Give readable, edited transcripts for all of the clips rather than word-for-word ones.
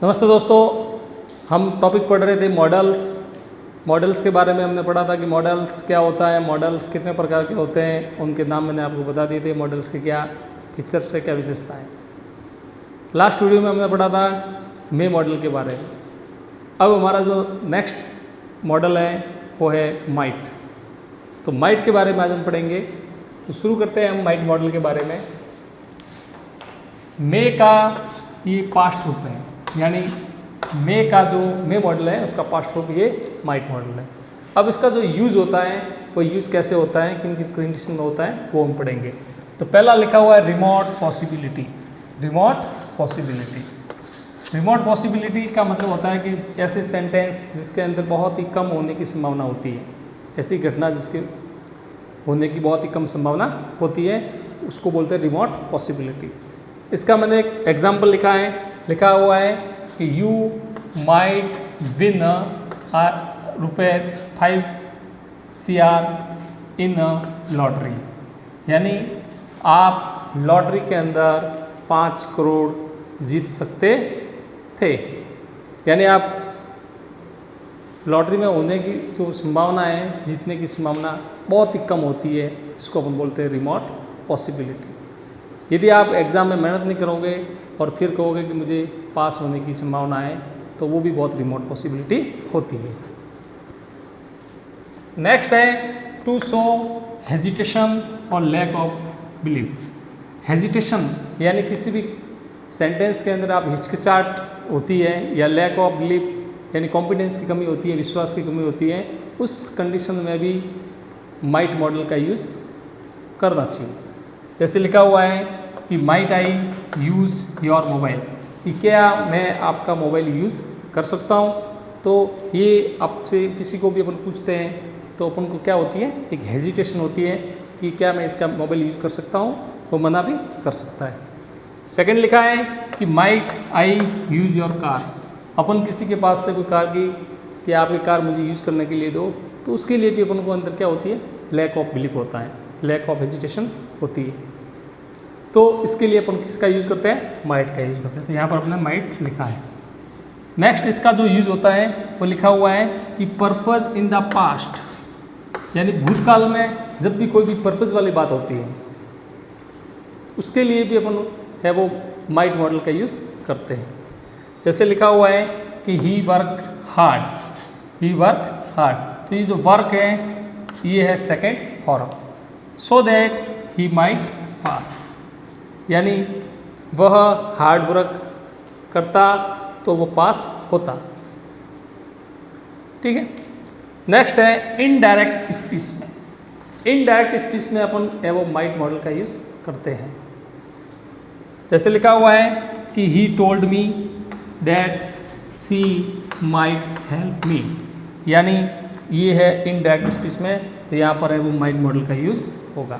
नमस्ते दोस्तों, हम टॉपिक पढ़ रहे थे मॉडल्स के बारे में। हमने पढ़ा था कि मॉडल्स क्या होता है, मॉडल्स कितने प्रकार के होते हैं, उनके नाम मैंने आपको बता दिए थे, मॉडल्स के क्या फीचर्स है, क्या विशेषताएं। लास्ट वीडियो में हमने पढ़ा था मे मॉडल के बारे में। अब हमारा जो नेक्स्ट मॉडल है वो है माइट। तो माइट के बारे में आज हम पढ़ेंगे। तो शुरू करते हैं हम माइट मॉडल के बारे में। मे का ये पास्ट रूप है, यानी मे का जो मे मॉडल है उसका पास्ट रूप ये माइट मॉडल है। अब इसका जो यूज़ होता है वो यूज़ कैसे होता है, किन किन कंडीशन में होता है, वो हम पढ़ेंगे। तो पहला लिखा हुआ है remote possibility. Remote possibility, remote possibility का मतलब होता है कि ऐसे सेंटेंस जिसके अंदर बहुत ही कम होने की संभावना होती है, ऐसी घटना जिसके होने की बहुत ही कम संभावना होती है, उसको बोलते हैं रिमोट पॉसिबिलिटी। इसका मैंने एक एग्जाम्पल लिखा हुआ है कि you might win ₹5 CR in lottery, यानी आप लॉटरी के अंदर 5 करोड़ जीत सकते थे। यानी आप लॉटरी में होने की जो संभावना है, जीतने की संभावना बहुत ही कम होती है, जिसको अपन बोलते हैं रिमोट पॉसिबिलिटी। यदि आप एग्ज़ाम में मेहनत नहीं करोगे और फिर कहोगे कि मुझे पास होने की संभावना है, तो वो भी बहुत रिमोट पॉसिबिलिटी होती है। नेक्स्ट है टू शो हेजिटेशन और लैक ऑफ बिलीफ। हेजिटेशन यानी किसी भी सेंटेंस के अंदर आप हिचकिचाहट होती है, या लैक ऑफ बिलीफ यानी कॉन्फिडेंस की कमी होती है, विश्वास की कमी होती है, उस कंडीशन में भी माइट मॉडल का यूज़ करना चाहिए। जैसे लिखा हुआ है कि might I use your mobile, कि क्या मैं आपका मोबाइल यूज़ कर सकता हूँ। तो ये आपसे किसी को भी अपन पूछते हैं तो अपन को क्या होती है, एक हेजिटेशन होती है कि क्या मैं इसका मोबाइल यूज़ कर सकता हूँ, वो मना भी कर सकता है। सेकंड लिखा है कि might I use your car. अपन किसी के पास से कोई कार की कि आपकी कार मुझे यूज़ करने के लिए दो, तो उसके लिए भी अपन को अंदर क्या होती है, लैक ऑफ बिलीफ होता है, लैक ऑफ हेजिटेशन होती है। तो इसके लिए अपन किसका यूज़ करते हैं, माइट का यूज़ करते हैं। तो यहाँ पर अपने माइट लिखा है। नेक्स्ट इसका जो यूज़ होता है वो लिखा हुआ है कि पर्पज़ इन द पास्ट, यानी भूतकाल में जब भी कोई भी पर्पज़ वाली बात होती है, उसके लिए भी अपन है वो माइट मॉडल का यूज़ करते हैं। जैसे लिखा हुआ है कि he work hard, he work hard. तो ये जो वर्क है ये है second form, so that he might pass, यानी वह हार्ड वर्क करता तो वो पास होता। ठीक है। नेक्स्ट है इनडायरेक्ट स्पीच में। इनडायरेक्ट स्पीच में अपन वो माइट मॉडल का यूज़ करते हैं। जैसे लिखा हुआ है कि he told me that she might help me, यानी ये है इनडायरेक्ट स्पीच में, तो यहाँ पर है वो माइट मॉडल का यूज़ होगा।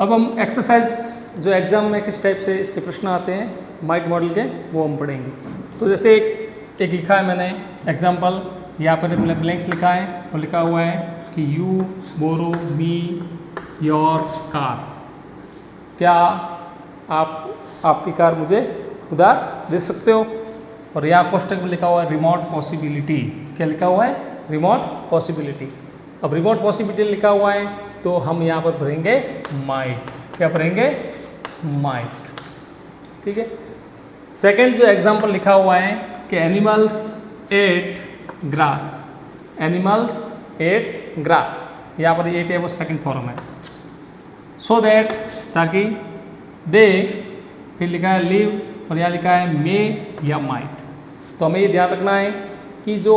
अब हम एक्सरसाइज जो एग्जाम में किस टाइप से इसके प्रश्न आते हैं माइट मॉडल के, वो हम पढ़ेंगे। तो जैसे एक लिखा है मैंने एग्जाम्पल, यहाँ पर मैंने ब्लैंक्स लिखा है और लिखा हुआ है कि you borrow me your car, क्या आप आपकी कार मुझे उधार दे सकते हो। और यहाँ क्वेश्चन में लिखा हुआ है रिमोट पॉसिबिलिटी। क्या लिखा हुआ है, रिमोट पॉसिबिलिटी। अब रिमोट पॉसिबिलिटी लिखा हुआ है तो हम यहाँ पर भरेंगे माइट। क्या भरेंगे, माइट। ठीक है। सेकंड जो एग्जांपल लिखा हुआ है कि animals at grass, animals at grass, यहाँ पर एट है वो सेकंड फॉर्म है, सो दैट ताकि, दे फिर लिखा है लिव और यहाँ लिखा है मे या माइट। तो हमें ये ध्यान रखना है कि जो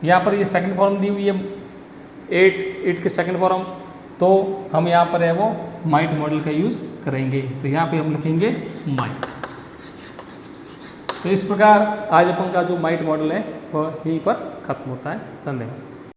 यहाँ पर ये सेकंड फॉर्म दी हुई है एट के सेकंड फॉर्म, तो हम यहाँ पर है वो माइट मॉडल का यूज़ करेंगे। तो यहाँ पे हम लिखेंगे माइट। तो इस प्रकार आज अपन का जो माइट मॉडल है वह यहीं पर खत्म होता है। धन्यवाद।